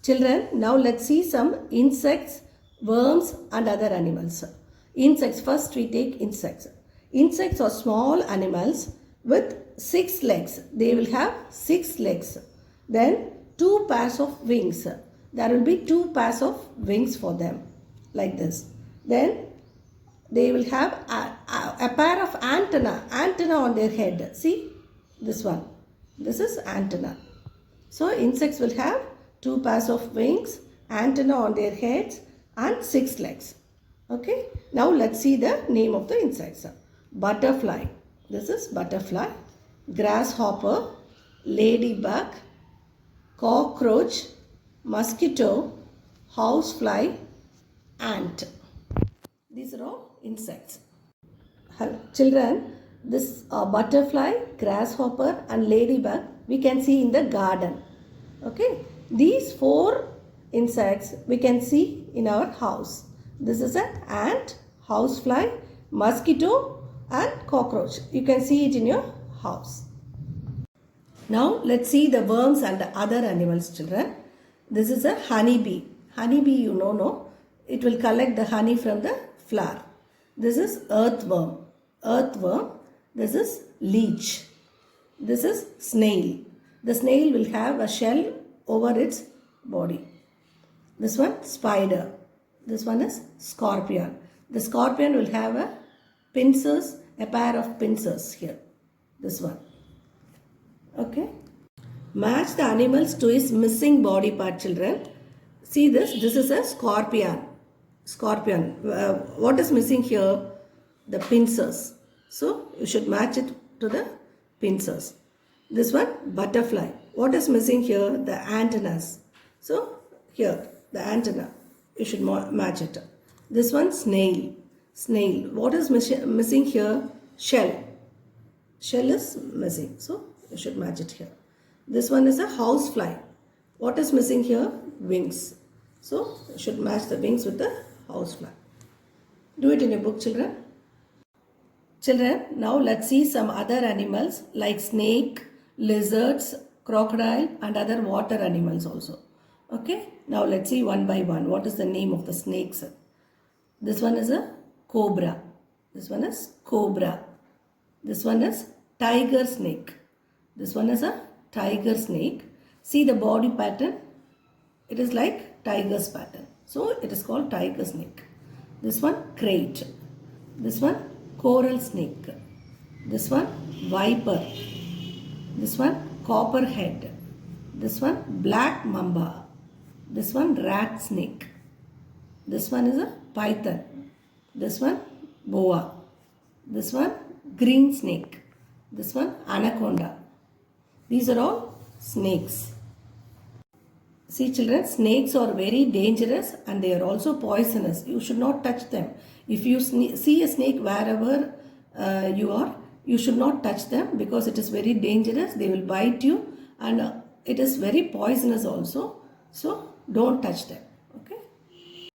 Children, now let's see some insects, worms and other animals. Insects, first we take insects. Insects are small animals with 6 legs. They will have 6 legs. Then 2 pairs of wings. There will be 2 pairs of wings for them, like this. Then they will have a pair of antenna on their head. See this one. This is antenna. So insects will have 2 pairs of wings, antenna on their heads and 6 legs. Okay. Now let's see the name of the insects. Butterfly. This is butterfly. Grasshopper. Ladybug. Cockroach. Mosquito. Housefly. Ant. These are all insects. Children, this butterfly, grasshopper and ladybug we can see in the garden. Okay. These 4 insects we can see in our house. This is an ant, housefly, mosquito and cockroach. You can see it in your house. Now let's see the worms and the other animals, children. This is a honeybee. Honeybee, you know, no? It will collect the honey from the flower. This is earthworm. Earthworm. This is leech. This is snail. The snail will have a shell over its body. This one spider. This one is scorpion. The scorpion will have a pincers, a pair of pincers here. This one. Okay. Match the animals to its missing body part, children. See this. This is a scorpion. Scorpion. What is missing here? The pincers. So you should match it to the pincers. This one butterfly. What is missing here? The antennas. So here the antenna. You should match it. This one snail. Snail. What is missing here? Shell. Shell is missing. So you should match it here. This one is a housefly. What is missing here? Wings. So you should match the wings with the housefly. Do it in your book, children. Children, now let's see some other animals like snake, lizards, crocodile and other water animals also. Okay. Now let's see one by one. What is the name of the snakes? This one is a cobra. This one is cobra. This one is tiger snake. This one is a tiger snake. See the body pattern. It is like tiger's pattern. So it is called tiger snake. This one crate. This one coral snake. This one viper. This one copperhead. This one black mamba. This one rat snake. This one is a python. This one boa. This one green snake. This one anaconda. These are all snakes. See children, snakes are very dangerous and they are also poisonous. You should not touch them. If you see a snake wherever you are, you should not touch them because it is very dangerous. They will bite you and it is very poisonous also. So don't touch them.